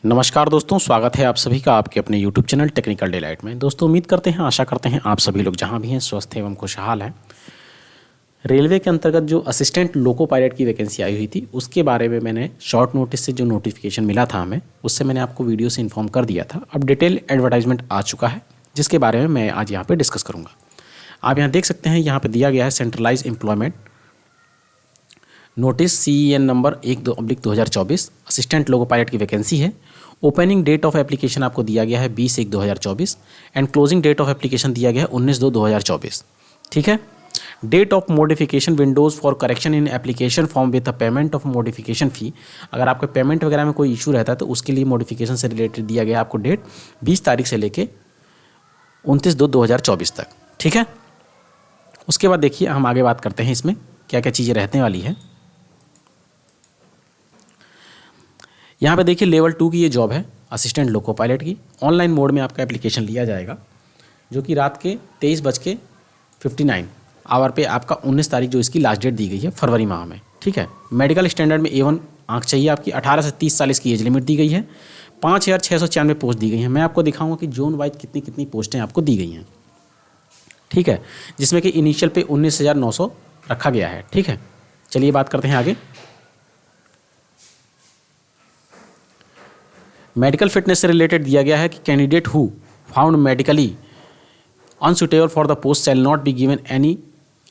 नमस्कार दोस्तों, स्वागत है आप सभी का आपके अपने YouTube चैनल टेक्निकल डिलाइट में। दोस्तों उम्मीद करते हैं, आशा करते हैं आप सभी लोग जहां भी हैं स्वस्थ एवं खुशहाल हैं। रेलवे के अंतर्गत जो असिस्टेंट लोको पायलट की वैकेंसी आई हुई थी, उसके बारे में मैंने शॉर्ट नोटिस से जो नोटिफिकेशन मिला था हमें, उससे मैंने आपको वीडियो से इन्फॉर्म कर दिया था। अब डिटेल एडवर्टाइजमेंट आ चुका है, जिसके बारे में मैं आज यहाँ पर डिस्कस करूँगा। आप यहाँ देख सकते हैं, यहाँ पर दिया गया है centralise employment notice CEN number 1/2024 assistant loco pilot की वैकेंसी है। ओपनिंग डेट ऑफ एप्लीकेशन आपको दिया गया है 20/1/2024 and closing date of application दिया गया है 19/2/2024। ठीक है। Date of modification windows for correction in application form with the payment of modification fee. अगर आपके पेमेंट वगैरह में कोई इशू रहता है तो उसके लिए मॉडिफिकेशन से रिलेटेड दिया गया आपको डेट 20 तारीख से लेके 29/2/2024 तक। ठीक है। उसके बाद देखिए, हम आगे बात करते हैं इसमें क्या क्या चीज़ें रहने वाली है। यहाँ पे देखिए, लेवल 2 की ये जॉब है असिस्टेंट लोको पायलट की। ऑनलाइन मोड में आपका एप्लीकेशन लिया जाएगा, जो कि रात के 23:59 आवर पे आपका 19 तारीख जो इसकी लास्ट डेट दी गई है फरवरी माह में। ठीक है। मेडिकल स्टैंडर्ड में A1 आंख चाहिए आपकी। 18 से 30 साल इसकी एज लिमिट दी गई है। 5696 पोस्ट दी गई हैं। मैं आपको दिखाऊंगा कि जोन वाइज कितनी कितनी पोस्टें आपको दी गई हैं। ठीक है। जिसमें कि इनिशियल पे 19,900 रखा गया है। ठीक है। चलिए बात करते हैं आगे। मेडिकल फिटनेस से रिलेटेड दिया गया है कि candidate who found medically unsuitable for the post shall not be given any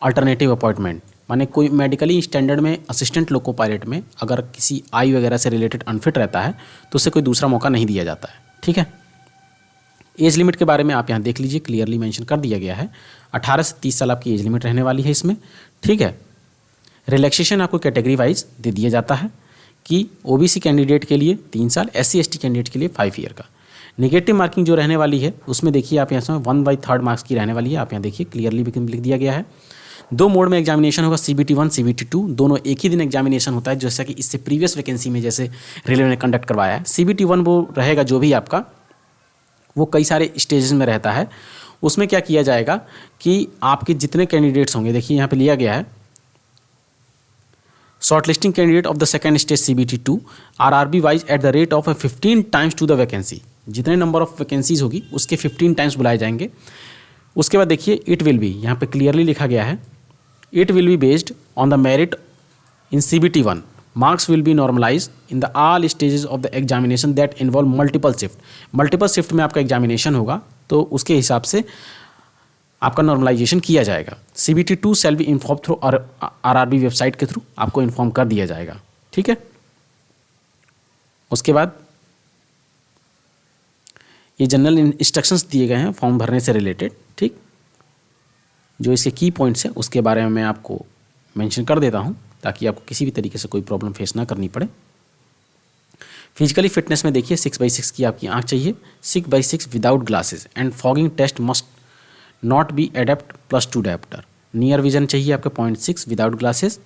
alternative appointment. माने कोई मेडिकली स्टैंडर्ड में असिस्टेंट लोको पायलट में अगर किसी आई वगैरह से रिलेटेड अनफिट रहता है तो उसे कोई दूसरा मौका नहीं दिया जाता है। ठीक है। एज लिमिट के बारे में आप यहाँ देख लीजिए, क्लियरली मेंशन कर दिया गया है। 18 से 30 साल आपकी एज लिमिट रहने वाली है इसमें। ठीक है। रिलैक्सेशन आपको कैटेगरी वाइज दे दिया जाता है कि OBC कैंडिडेट के लिए 3 साल, SC ST कैंडिडेट के लिए 5 ईयर का। नेगेटिव मार्किंग जो रहने वाली है उसमें देखिए आप यहाँ से 1/3 मार्क्स की रहने वाली है। आप यहाँ देखिए क्लियरली भी लिख दिया गया है। 2 मोड में एग्जामिनेशन होगा, CBT 1 CBT 2 दोनों एक ही दिन एग्जामिनेशन होता है, जैसा कि इससे प्रीवियस वैकेंसी में जैसे रेलवे ने कंडक्ट करवाया है। CBT 1 वो रहेगा जो भी आपका, वो कई सारे स्टेजेस में रहता है। उसमें क्या किया जाएगा कि आपके जितने कैंडिडेट्स होंगे, देखिए यहाँ पे लिया गया है shortlisting candidate of the second stage CBT 2 RRB wise at the rate of 15 times to the vacancy. जितने नंबर ऑफ वैकेंसीज होगी उसके 15 टाइम्स बुलाए जाएंगे। उसके बाद देखिए, इट विल बी, यहाँ पे क्लियरली लिखा गया है, it will be based on the merit in CBT 1। Marks will be normalize in the all stages of the examination that involve multiple shift. Multiple shift में आपका एग्जामिनेशन होगा तो उसके हिसाब से आपका नॉर्मलाइजेशन किया जाएगा। CBT 2 shall be inform through RRB website के थ्रू आपको इन्फॉर्म कर दिया जाएगा। ठीक है। उसके बाद ये जनरल इंस्ट्रक्शंस दिए गए हैं फॉर्म भरने से रिलेटेड। ठीक। जो इसके की पॉइंट्स हैं उसके बारे में मैं आपको मेंशन कर देता हूं, ताकि आपको किसी भी तरीके से कोई प्रॉब्लम फेस ना करनी पड़े। फिजिकली फिटनेस में देखिए 6/6 की आपकी आंख चाहिए। 6/6 without glasses and fogging test must not be adept +2 dioptre. Near vision चाहिए आपके 0.6 विदाउट ग्लासेस।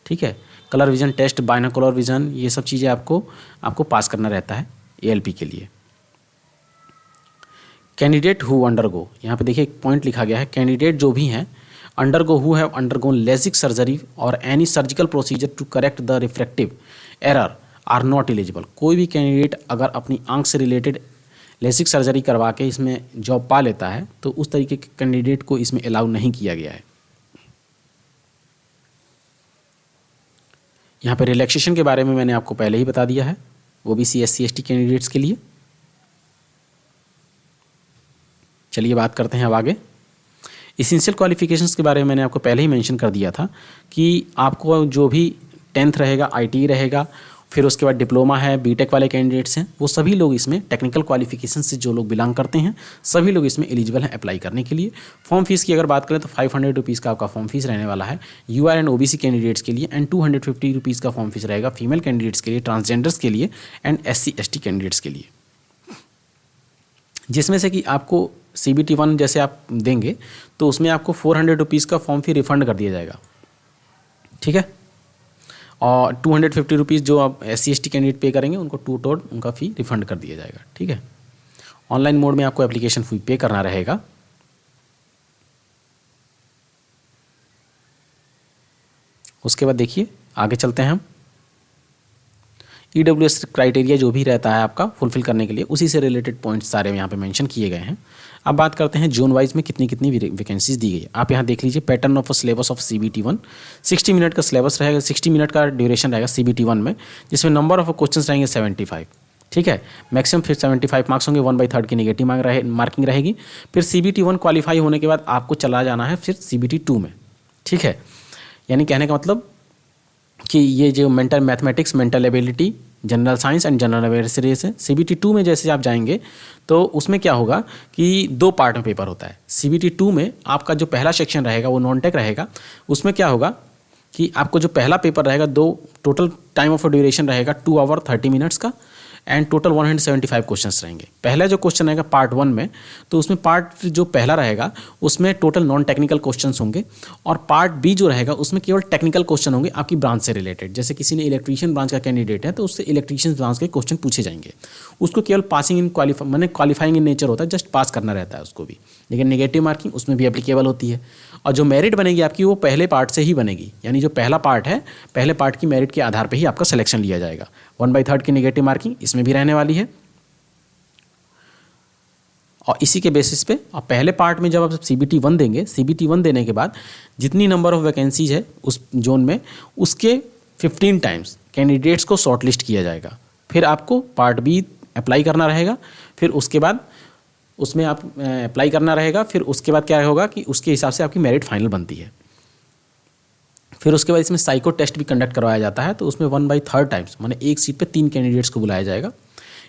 ठीक है। Colour vision test, binocular vision, ये सब चीज़ें आपको पास करना रहता है ALP के लिए। कैंडिडेट हु अंडरगो, यहाँ पे देखिए एक पॉइंट लिखा गया है, कैंडिडेट जो भी हैं undergo who have undergone LASIK surgery और any surgical procedure to correct the refractive error are not eligible. कोई भी कैंडिडेट अगर अपनी आंख से रिलेटेड लेसिक सर्जरी करवा के इसमें जॉब पा लेता है तो उस तरीके के कैंडिडेट को इसमें अलाउ नहीं किया गया है। यहाँ पे रिलैक्सेशन के बारे में मैंने आपको पहले ही बता दिया है, OBC SC ST कैंडिडेट्स के लिए। चलिए बात करते हैं अब आगे। इसेंशियल क्वालिफिकेशंस के बारे में मैंने आपको पहले ही मेंशन कर दिया था कि आपको जो भी 10th रहेगा, ITE रहेगा, फिर उसके बाद डिप्लोमा है, BTech वाले कैंडिडेट्स हैं, वो सभी लोग इसमें टेक्निकल क्वालिफिकेशन से जो लोग बिलोंग करते हैं सभी लोग इसमें एलिजिबल हैं अप्लाई करने के लिए। फॉर्म फीस की अगर बात करें तो 500 रुपीज़ का आपका फॉर्म फीस रहने वाला है UR एंड OBC कैंडिडेट्स के लिए, एंड 250 रुपीज़ का फॉर्म फीस रहेगा फीमेल कैंडिडेट्स के लिए, ट्रांसजेंडर्स के लिए एंड SC ST कैंडिडेट्स के लिए। जिसमें से कि आपको CBT 1 जैसे आप देंगे तो उसमें आपको 400 रुपीज़ का फॉर्म फी रिफंड कर दिया जाएगा। ठीक है। और 250 रुपीज़ जो आप SC ST कैंडिडेट पे करेंगे उनको टू उनका फ़ी रिफंड कर दिया जाएगा। ठीक है। ऑनलाइन मोड में आपको एप्लीकेशन फ़ी पे करना रहेगा। उसके बाद देखिए आगे चलते हैं हम। EWS क्राइटेरिया जो भी रहता है आपका फुलफिल करने के लिए, उसी से रिलेटेड पॉइंट्स सारे यहाँ पे मेंशन किए गए हैं। अब बात करते हैं जोन वाइज में कितनी कितनी वैकेंसीज दी गई है। आप यहाँ देख लीजिए pattern of syllabus of CBT 1। 60 minute का सिलेबस रहेगा, 60 मिनट का ड्यूरेशन रहेगा CBT 1 में, जिसमें नंबर ऑफ क्वेश्चन रहेंगे 75। ठीक है, मैक्सिमम फिर 75 मार्क्स होंगे, 1/3 की नेगेटिव मार्किंग रहेगी। फिर CBT 1 क्वालिफाई होने के बाद आपको चला जाना है फिर CBT 2 में। ठीक है, यानी कहने का मतलब कि ये जो mental mathematics, mental ability, general science and general awareness है, CBT 2 में जैसे आप जाएंगे तो उसमें क्या होगा कि 2 पार्ट में पेपर होता है। CBT 2 में आपका जो पहला सेक्शन रहेगा वो नॉन टेक रहेगा। उसमें क्या होगा कि आपको जो पहला पेपर रहेगा, 2 टोटल टाइम ऑफ ड्यूरेशन रहेगा 2 आवर 30 मिनट्स का, एंड टोटल 175 क्वेश्चंस रहेंगे। पहला जो क्वेश्चन रहेगा पार्ट 1 में, तो उसमें पार्ट जो पहला रहेगा उसमें टोटल नॉन टेक्निकल क्वेश्चंस होंगे, और पार्ट बी जो रहेगा उसमें केवल टेक्निकल क्वेश्चन होंगे आपकी ब्रांच से रिलेटेड। जैसे किसी ने इलेक्ट्रीशियन ब्रांच का कैंडिडेट है तो उससे इलेक्ट्रीशियन ब्रांच के क्वेश्चन पूछे जाएंगे। उसको केवल passing in qualifying in nature होता है, जस्ट पास करना रहता है उसको भी, लेकिन नेगेटिव मार्किंग उसमें भी एप्लीकेबल होती है। और जो मेरिट बनेगी आपकी वो पहले पार्ट से ही बनेगी, यानी जो पहला पार्ट है, पहले पार्ट की मेरिट के आधार पर ही आपका सिलेक्शन लिया जाएगा। 1/3 की नेगेटिव मार्किंग इसमें भी रहने वाली है, और इसी के बेसिस पे और पहले पार्ट में जब आप CBT 1 देंगे, CBT 1 देने के बाद जितनी नंबर ऑफ वैकेंसीज है उस जोन में, उसके 15 टाइम्स कैंडिडेट्स को शॉर्टलिस्ट किया जाएगा। फिर आपको पार्ट बी अप्लाई करना रहेगा, फिर उसके बाद उसमें आप अप्लाई करना रहेगा, फिर उसके बाद क्या होगा कि उसके हिसाब से आपकी मेरिट फाइनल बनती है। फिर उसके बाद इसमें साइको टेस्ट भी कंडक्ट करवाया जाता है, तो उसमें 1/3 टाइम्स माने एक सीट पे 3 कैंडिडेट्स को बुलाया जाएगा।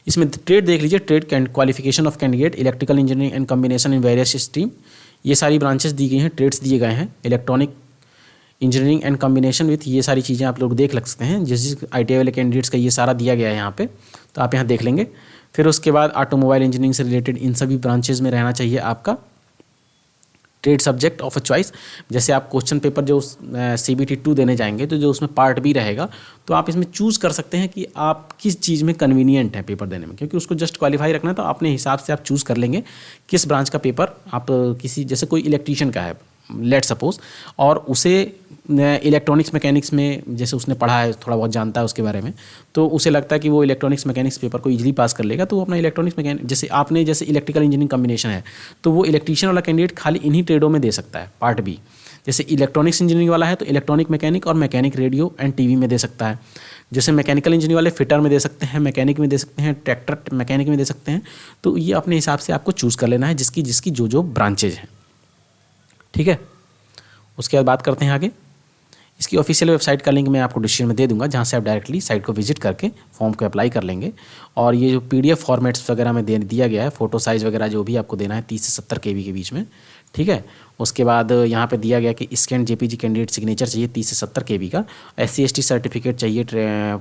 इसमें ट्रेड देख लीजिए, trade qualification of candidate, electrical engineering and combination in various stream, ये सारी ब्रांचेस दी गई हैं, ट्रेड्स दिए गए हैं। Electronic engineering and combination with, ये सारी चीज़ें आप लोग देख सकते हैं, जिस ITI वाले कैंडिडेट्स का ये सारा दिया गया है यहाँ पे, तो आप यहाँ देख लेंगे। फिर उसके बाद ऑटोमोबाइल इंजीनियरिंग से रिलेटेड इन सभी ब्रांचेज में रहना चाहिए आपका trade subject of a choice. जैसे आप क्वेश्चन पेपर जो CBT 2 देने जाएंगे तो जो उसमें पार्ट बी रहेगा, तो आप इसमें चूज़ कर सकते हैं कि आप किस चीज़ में कन्वीनियंट है पेपर देने में, क्योंकि उसको जस्ट क्वालिफाई रखना है, तो अपने हिसाब से आप चूज़ कर लेंगे किस ब्रांच का पेपर आप किसी, जैसे कोई इलेक्ट्रीशियन का है लेट सपोज, और उसे इलेक्ट्रॉनिक्स मैकेनिक्स में जैसे उसने पढ़ा है, थोड़ा बहुत जानता है उसके बारे में, तो उसे लगता है कि वो इलेक्ट्रॉनिक्स मैकेनिक्स पेपर को इजीली पास कर लेगा, तो वो अपना इलेक्ट्रॉनिक्स मैकेनिक, जैसे आपने जैसे इलेक्ट्रिकल इंजीनियरिंग कॉम्बिनेशन है, तो वो इलेक्ट्रीशियन वाला कैंडिडेट खाली इन्हीं ट्रेडों में दे सकता है पार्ट बी। जैसे इलेक्ट्रॉनिक्स इंजीनियरिंग वाला है तो इलेक्ट्रॉनिक मैकेनिक और मैकेनिक रेडियो एंड TV में दे सकता है। जैसे मैकेनिकल इंजीनियरिंग वाले फिटर में दे सकते हैं, मैकेनिक में दे सकते हैं, ट्रैक्टर मैकेनिक में दे सकते हैं। तो ये अपने हिसाब से आपको चूज़ कर लेना है जिसकी जिसकी जो जो ब्रांचेज हैं। ठीक है, उसके बाद बात करते हैं आगे। इसकी ऑफिशियल वेबसाइट का लिंक मैं आपको डिस्क्रिप्शन में दे दूंगा, जहां से आप डायरेक्टली साइट को विजिट करके फॉर्म को अप्लाई कर लेंगे। और ये जो PDF फॉर्मेट्स वगैरह में दिया गया है, फ़ोटो साइज़ वगैरह जो भी आपको देना है 30 से 70 KB के बीच में। ठीक है, उसके बाद यहाँ पे दिया गया कि स्कैन JPG कैंडिडेट सिग्नेचर चाहिए 30 से 70 KB का। SC/ST सर्टिफिकेट चाहिए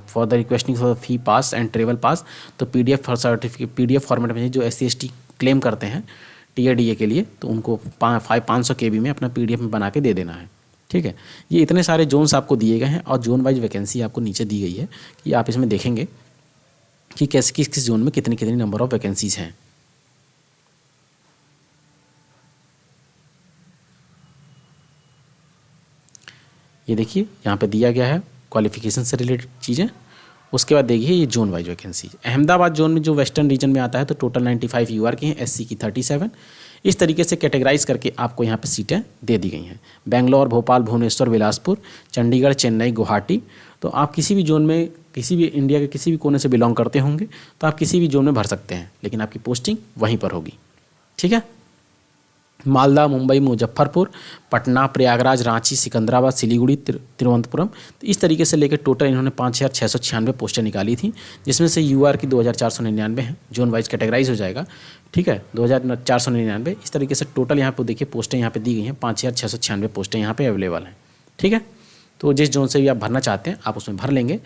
for the requesting for fee pass and travel pass. तो PDF फॉर्मेट में जो SC/ST क्लेम करते हैं Tier DA के लिए, तो उनको 500 KB में अपना PDF में बना के दे देना है। ठीक है, ये इतने सारे जोन्स आपको दिए गए हैं, और जोन वाइज वैकेंसी आपको नीचे दी गई है कि आप इसमें देखेंगे कि कैसे किस जोन में कितनी कितनी नंबर ऑफ वैकेंसीज हैं। ये देखिए यहाँ पे दिया गया है क्वालिफिकेशन से रिलेटेड चीज़ें। उसके बाद देखिए ये zone wise vacancy. Ahmedabad zone में जो वेस्टर्न रीजन में आता है तो टोटल 95 UR की हैं, SC की 37। इस तरीके से कैटेगराइज करके आपको यहाँ पे सीटें दे दी गई हैं। बेंगलोर, भोपाल, भुवनेश्वर, बिलासपुर, चंडीगढ़, चेन्नई, गुवाहाटी। तो आप किसी भी जोन में, किसी भी इंडिया के किसी भी कोने से बिलोंग करते होंगे तो आप किसी भी जोन में भर सकते हैं, लेकिन आपकी पोस्टिंग वहीं पर होगी। ठीक है, मालदा, मुंबई, मुजफ्फरपुर, पटना, प्रयागराज, रांची, सिकंदराबाद, सिलीगुड़ी, तिरुवनंतपुरम। तो इस तरीके से लेकर टोटल इन्होंने 5696 पोस्टें निकाली थी, जिसमें से UR की 2499 हैं। जोन वाइज कैटेगराइज हो जाएगा। ठीक है, 2499। इस तरीके से टोटल यहाँ पर देखिए पोस्टें यहाँ पे दी गई हैं, 5696 पोस्टें यहाँ पे अवेलेबल हैं। ठीक है, तो जिस जोन से भी आप भरना चाहते हैं आप उसमें भर लेंगे।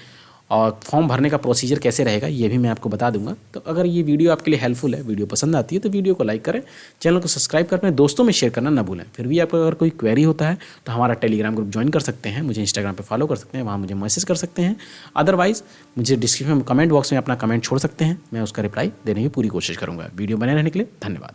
और फॉर्म भरने का प्रोसीजर कैसे रहेगा ये भी मैं आपको बता दूंगा। तो अगर ये वीडियो आपके लिए हेल्पफुल है, वीडियो पसंद आती है तो वीडियो को लाइक करें, चैनल को सब्सक्राइब कर अपने दोस्तों में शेयर करना ना भूलें। फिर भी आपको अगर कोई क्वेरी होता है तो हमारा टेलीग्राम ग्रुप ज्वाइन कर सकते हैं, मुझे इंस्टाग्राम पे फॉलो कर सकते हैं, वहाँ मुझे मैसेज कर सकते हैं। अदरवाइज़ मुझे डिस्क्रिप्शन में कमेंट बॉक्स में अपना कमेंट छोड़ सकते हैं, मैं उसका रिप्लाई देने की पूरी कोशिश करूँगा। वीडियो बने रहने के लिए धन्यवाद।